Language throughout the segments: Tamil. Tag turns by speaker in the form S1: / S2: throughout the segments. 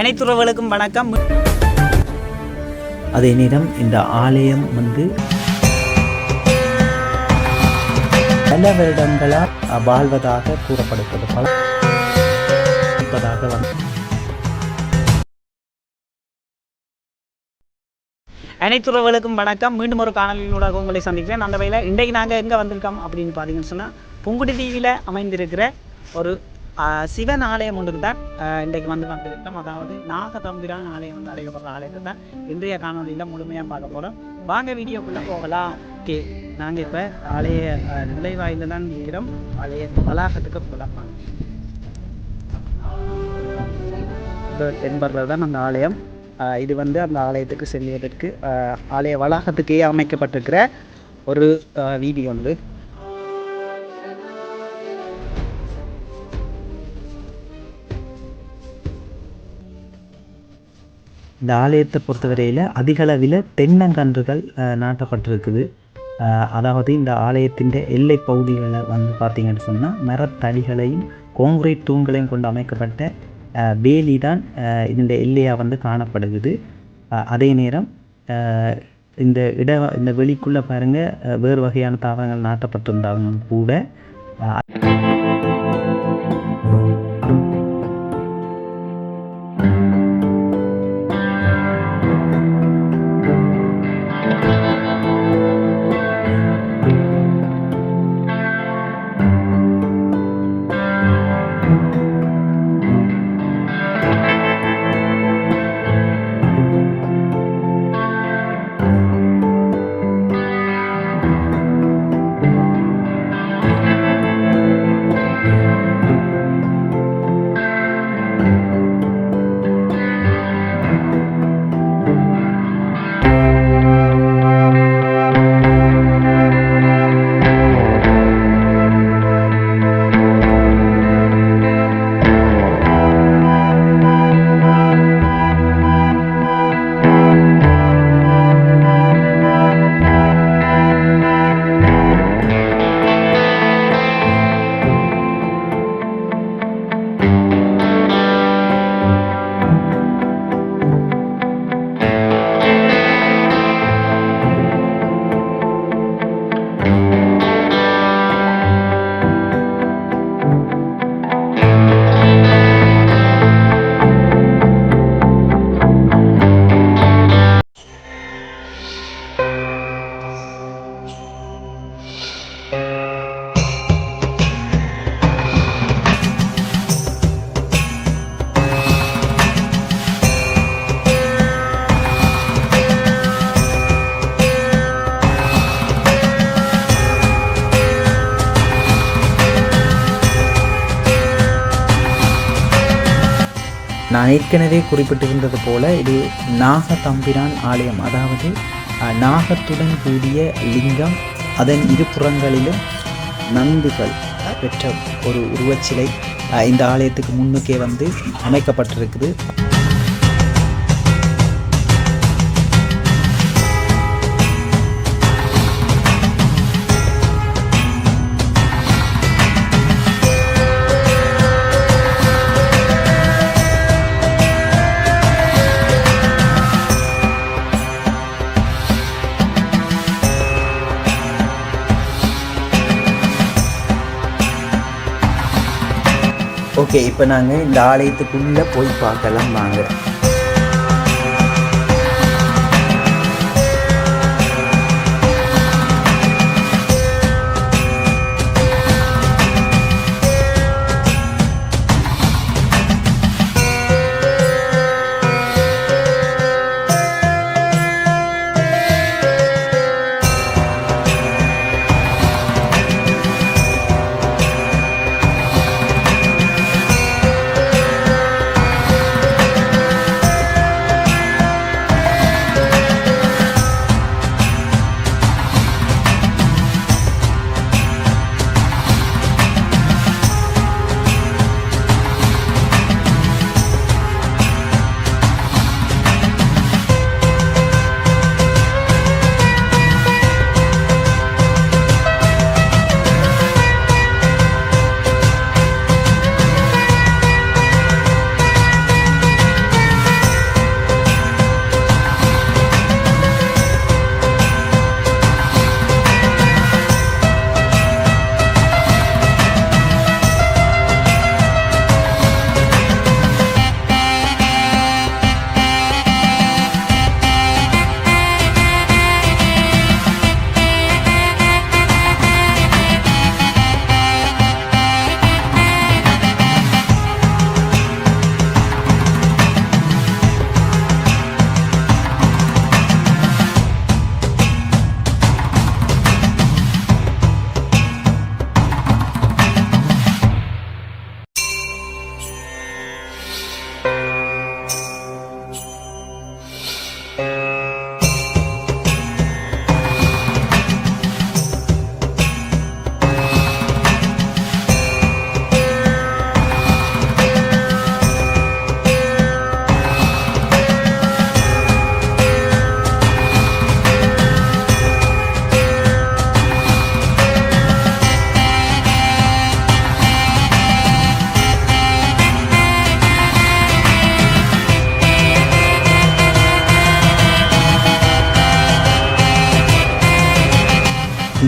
S1: அனைத்து உறவுகளுக்கும் வணக்கம்.
S2: அதே நேரம் இந்த ஆலயம் பல வருடங்களால் வாழ்வதாக கூறப்படுகிறது.
S1: அனைத்து உறவுகளுக்கும் வணக்கம். மீண்டும் ஒரு காணொலியினூடாக உங்களை சந்திக்கிறேன். அந்த வகையில் இன்றைக்கு நாங்கள் எங்கே வந்திருக்கோம் அப்படின்னு பார்த்தீங்கன்னு சொன்னால், புங்குடி தீவில் அமைந்திருக்கிற ஒரு சிவன் ஆலயம் ஒன்று தான் இன்றைக்கு வந்திருக்கோம். அதாவது நாகதம்பிரான் ஆலயம் அழைக்கப்படுற ஆலயத்தை தான் இன்றைய காணொலியில் முழுமையாக பார்க்க போகிறோம். வாங்க வீடியோக்குள்ளே போகலாம். ஓகே, நாங்கள் இப்போ ஆலய நுழைவாயில் தான் இருக்கிறோம். ஆலய வளாகத்துக்கு போகலாம். தென்படுறது தான் அந்த ஆலயம். இது அந்த ஆலயத்துக்கு செல்வதற்கு ஆலய வளாகத்துக்கே அமைக்கப்பட்டிருக்கிற ஒரு வீதி ஒன்று.
S2: இந்த ஆலயத்தை பொறுத்தவரையில் அதிகளவில் தென்னங்கன்றுகள் நாட்டப்பட்டிருக்குது. அதாவது இந்த ஆலயத்தின் எல்லை பகுதிகளில் பார்த்திங்கன்னு சொன்னால் மரத்தடிகளையும் கான்கிரீட் தூண்களையும் கொண்டு அமைக்கப்பட்ட வேலி தான் இந்த எல்லையாக காணப்படுகிறது. அதே நேரம் இந்த வெளிக்குள்ளே பாருங்கள், வேறு வகையான தாவரங்கள் நாட்டப்பட்டிருந்தாலும் கூட நான் ஏற்கனவே குறிப்பிட்டிருந்தது போல இது நாகதம்பிரான் ஆலயம். அதாவது நாகத்துடன் கூடிய லிங்கம், அதன் இருபுறங்களிலும் நந்துகள் பெற்ற ஒரு உருவச்சிலை இந்த ஆலயத்துக்கு முன்னுக்கே அமைக்கப்பட்டிருக்குது. ஓகே, இப்போ நாங்கள் இந்த ஆலயத்துக்குள்ளே போய் பார்க்கலாம் வாங்க.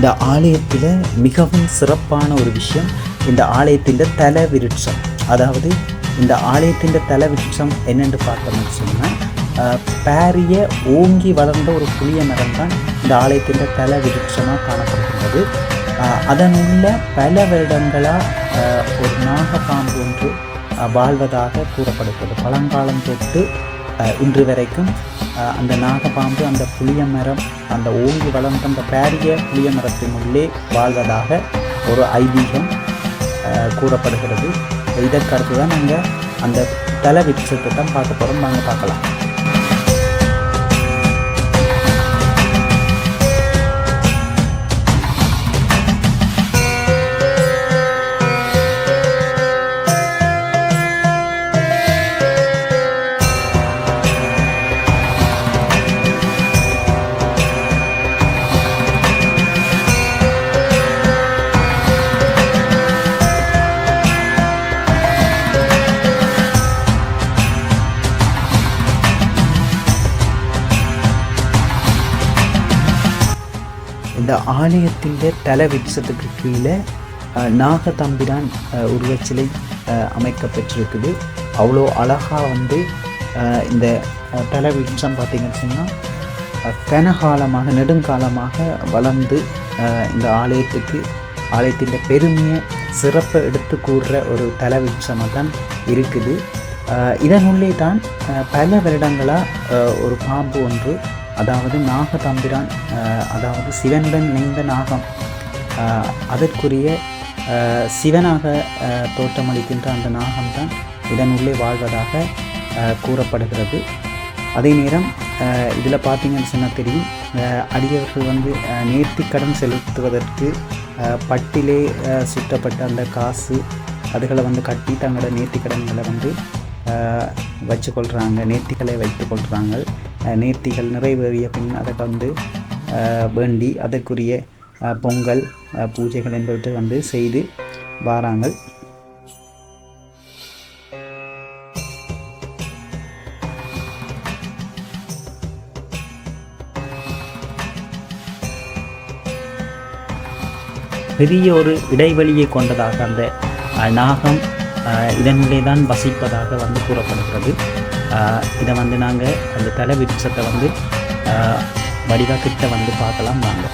S2: இந்த ஆலயத்தில் மிகவும் சிறப்பான ஒரு விஷயம் இந்த ஆலயத்தின் தல விருட்சம். அதாவது இந்த ஆலயத்தின் தல விருட்சம் என்னென்று பார்த்தோம்னு சொன்னால் பாரிய ஓங்கி வளர்ந்த ஒரு புளிய மரம் தான் இந்த ஆலயத்தின் தல விருட்சமாக காணப்படுகின்றது. அதன் உள்ள பல வருடங்களாக ஒரு நாகப்பாம்பு ஒன்று வாழ்வதாக கூறப்படுகிறது. பழங்காலம் தொட்டு இன்று வரைக்கும் அந்த நாகப்பாம்பு அந்த புளிய மரம் அந்த ஓங்கி வளர்ந்த அந்த பாரிய புளிய மரத்தின் உள்ளே வாழ்வதாக ஒரு ஐதீகம் கூறப்படுகிறது. இதற்கடுத்து தான் நாங்கள் அந்த தல விருட்சத்தை தான் பார்க்க போகிறோம். நாங்கள் பார்க்கலாம். இந்த ஆலயத்தின் தல விருட்சத்துக்கு கீழே நாகதம்பிரான் உருவச்சிலை அமைக்கப்பட்டிருக்குது. அவ்வளோ அழகாக இந்த தல விருட்சம் பார்த்திங்கன்னு சொன்னால் கனகாலமாக நெடுங்காலமாக வளர்ந்து இந்த ஆலயத்தின் பெருமையை சிறப்பை எடுத்து கூறுற ஒரு தல விருட்சமாக தான் இருக்குது. இதனுள்ளே தான் பல வருடங்களாக ஒரு பாம்பு ஒன்று, அதாவது நாகதம்பிரான், அதாவது சிவனுடன் இணைந்த நாகம், அதற்குரிய சிவனாக தோற்றமளிக்கின்ற அந்த நாகம்தான் இதனுள்ளே வாழ்வதாக கூறப்படுகிறது. அதே நேரம் இதில் பார்த்தீங்கன்னு சொன்னால் தெரியும், அடியவர்கள் நேர்த்திக்கடன் செலுத்துவதற்கு பட்டிலே சுற்றப்பட்ட அந்த காசு அதுகளை கட்டி தங்களோட நேர்த்திக்கடன்களை வச்சுக்கொள்கிறாங்க, நேர்த்திகளை வைத்துக்கொள்கிறாங்க. நேர்த்திகள் நிறைவேறிய பின் அதை வேண்டி அதற்குரிய பொங்கல் பூஜைகள் என்பவற்றை செய்து வாராங்க. பெரிய ஒரு இடைவெளியை கொண்டதாக அந்த நாகம் இதனிலே தான் வசிப்பதாக கூறப்படுகிறது. இதை நாங்கள் அந்த தல விருட்சத்தை வடிவாக கிட்ட பார்க்கலாம் வாங்க.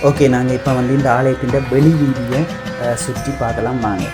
S2: ஓகே, நாங்கள் இப்போ வந்து இந்த ஆலயத்தின் வெளி வீதியை சுற்றி பார்க்கலாம் வாங்க.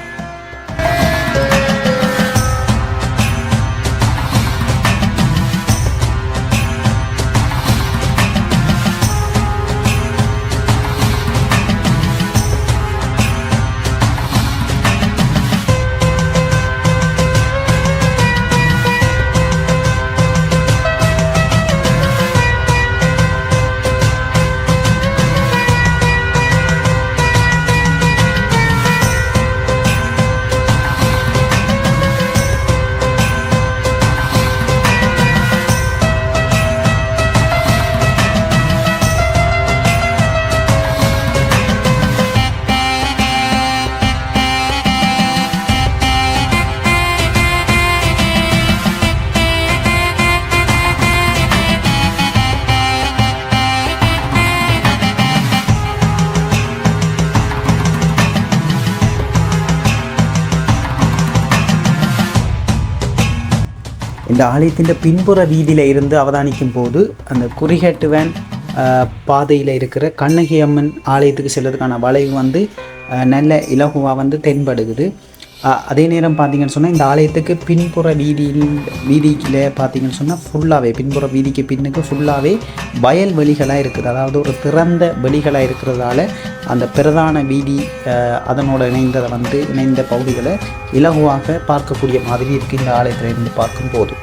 S2: இந்த ஆலயத்தின் பின்புற வீதியில் இருந்து அவதானிக்கும் போது அந்த குறிகட்டுவன் பாதையில் இருக்கிற கண்ணகி அம்மன் ஆலயத்துக்கு செல்வதற்கான வளைவு வந்து நல்ல இலகுவாக வந்து தென்படுகுது. அதே நேரம் பார்த்திங்கன்னு சொன்னால் இந்த ஆலயத்துக்கு பின்புற வீதியில் பார்த்திங்கன்னு சொன்னால் ஃபுல்லாகவே பின்புற வீதிக்கு பின்னுக்கு ஃபுல்லாகவே வயல் வெளிகளாக இருக்குது. அதாவது ஒரு திறந்த வெளிகளாக இருக்கிறதால அந்த பிரதான வீதி அதனோட இணைந்த பகுதிகளை இலகுவாக பார்க்கக்கூடிய மாதிரி இருக்குது இந்த ஆலயத்தில் இருந்து பார்க்கும்போது.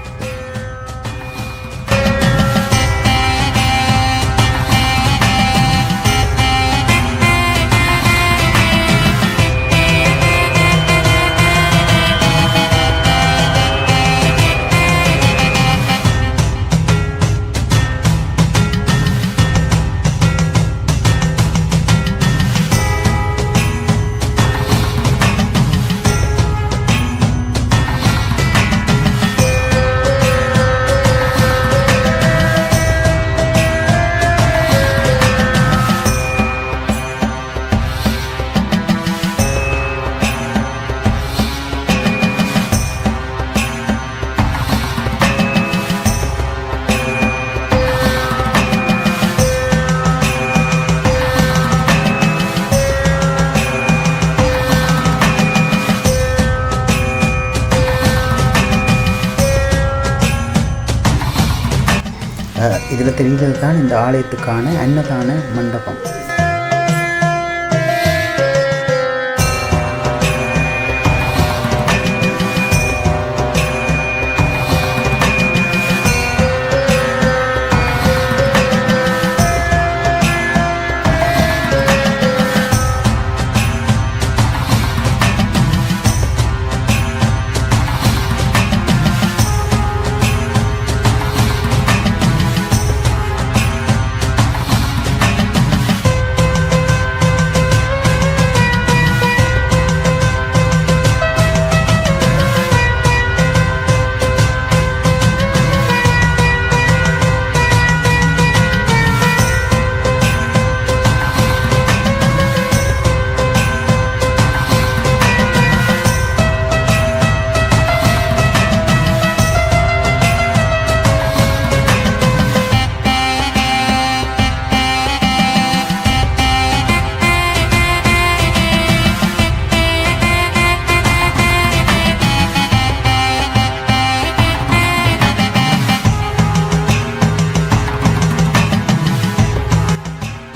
S2: இதில் தெரிந்தது தான் இந்த ஆலயத்துக்கான அன்னதான மண்டபம்.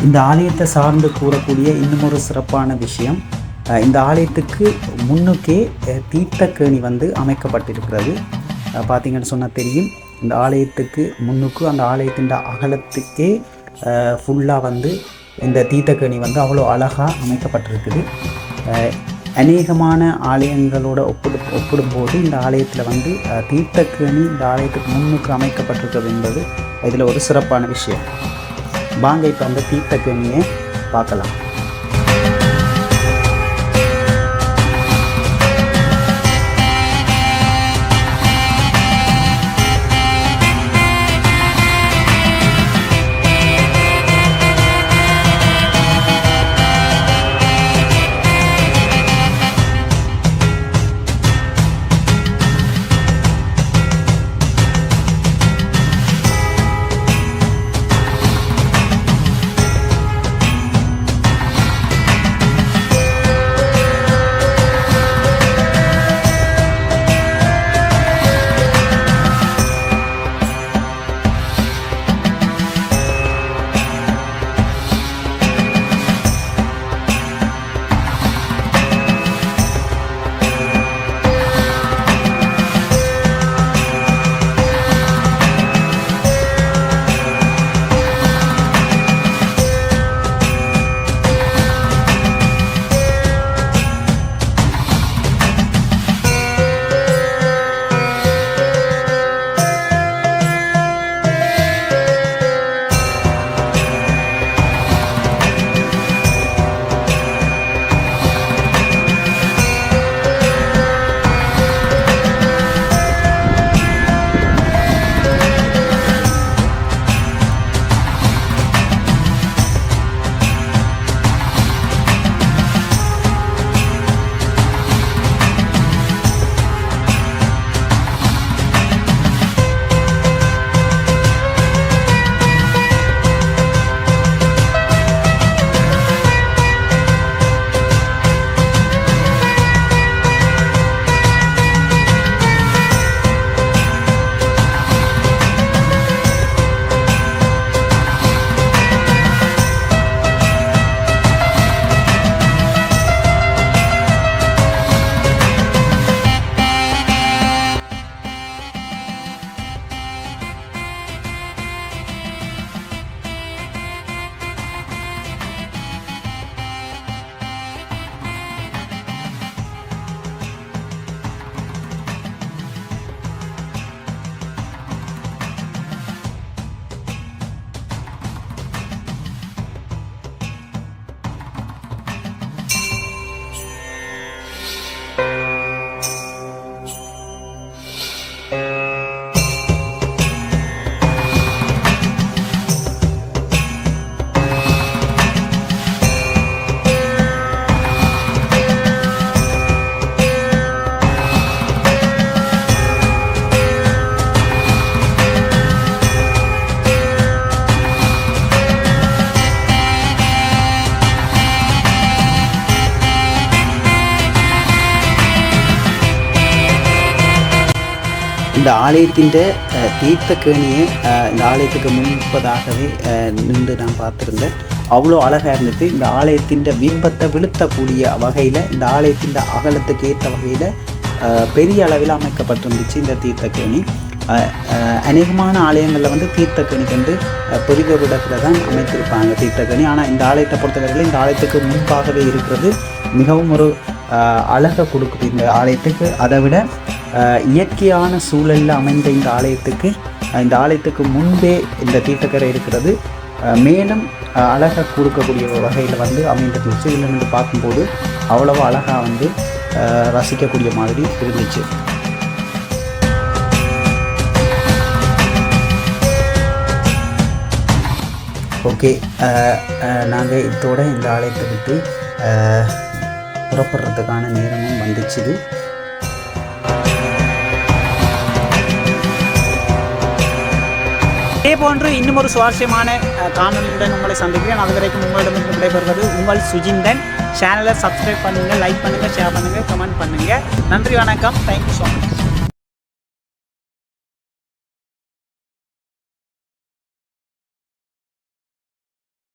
S2: இந்த ஆலயத்தை சார்ந்து கூறக்கூடிய இன்னும் ஒரு சிறப்பான விஷயம், இந்த ஆலயத்துக்கு முன்னுக்கே தீர்த்தக்கேணி வந்து அமைக்கப்பட்டிருக்கிறது. பார்த்திங்கன்னு சொன்னால் தெரியும், இந்த ஆலயத்துக்கு முன்னுக்கு அந்த ஆலயத்தின் அகலத்துக்கே ஃபுல்லாக வந்து இந்த தீர்த்தக்கேணி வந்து அவ்வளோ அழகாக அமைக்கப்பட்டிருக்குது. அநேகமான ஆலயங்களோட ஒப்பிடும்போது இந்த ஆலயத்தில் வந்து தீர்த்தக்கேணி இந்த ஆலயத்துக்கு முன்னுக்கு அமைக்கப்பட்டிருக்கிறது என்பது இதில் ஒரு சிறப்பான விஷயம். வாங்க இப்போ அந்த தீர்த்தக்கேணியை பார்க்கலாம். இந்த ஆலயத்தின் தீர்த்தக்கேணியை இந்த ஆலயத்துக்கு முன்பதாகவே நின்று நான் பார்த்துருந்தேன். அவ்வளோ அழகாக இருந்துச்சு. இந்த ஆலயத்தின் பிம்பத்தை விழுத்தக்கூடிய வகையில், இந்த ஆலயத்தின் அகலத்துக்கு ஏற்ற வகையில் பெரிய அளவில் அமைக்கப்பட்டிருந்துச்சு இந்த தீர்த்தக்கேணி. அநேகமான ஆலயங்களில் வந்து தீர்த்தக்கேணிக்கு வந்து பெரிதொரு இடத்துல தான் அமைத்திருப்பாங்க தீர்த்தக்கேணி. ஆனால் இந்த ஆலயத்தை பொறுத்தவரையில் இந்த ஆலயத்துக்கு முன்பாகவே இருக்கிறது மிகவும் ஒரு அழகை கொடுக்குது இந்த ஆலயத்துக்கு. அதை விட இயற்கையான சூழலில் அமைந்த இந்த ஆலயத்துக்கு முன்பே இந்த தீர்த்தக்கரை இருக்கிறது மேலும் அழகை கொடுக்கக்கூடிய வகையில் வந்து அமைந்திருந்துச்சு. இதில் இருந்து பார்க்கும்போது அவ்வளவு அழகாக வந்து ரசிக்கக்கூடிய மாதிரி இருந்துச்சு. ஓகே, நாங்கள் இதோட இந்த ஆலயத்தை விட்டு புறப்படுறதுக்கான நேரமும் வந்துச்சுது.
S1: இதே போன்று இன்னும் ஒரு சுவாரஸ்யமான காணொலியுடன் உங்களை சந்திக்கிறேன். அது வரைக்கும் உங்களிடமிருந்து விடைபெறுவது உங்கள் சுஜிந்தன். சேனலை சப்ஸ்கிரைப் பண்ணுங்கள், லைக் பண்ணுங்கள், ஷேர் பண்ணுங்கள், கமெண்ட் பண்ணுங்கள். நன்றி, வணக்கம். Thank you so much.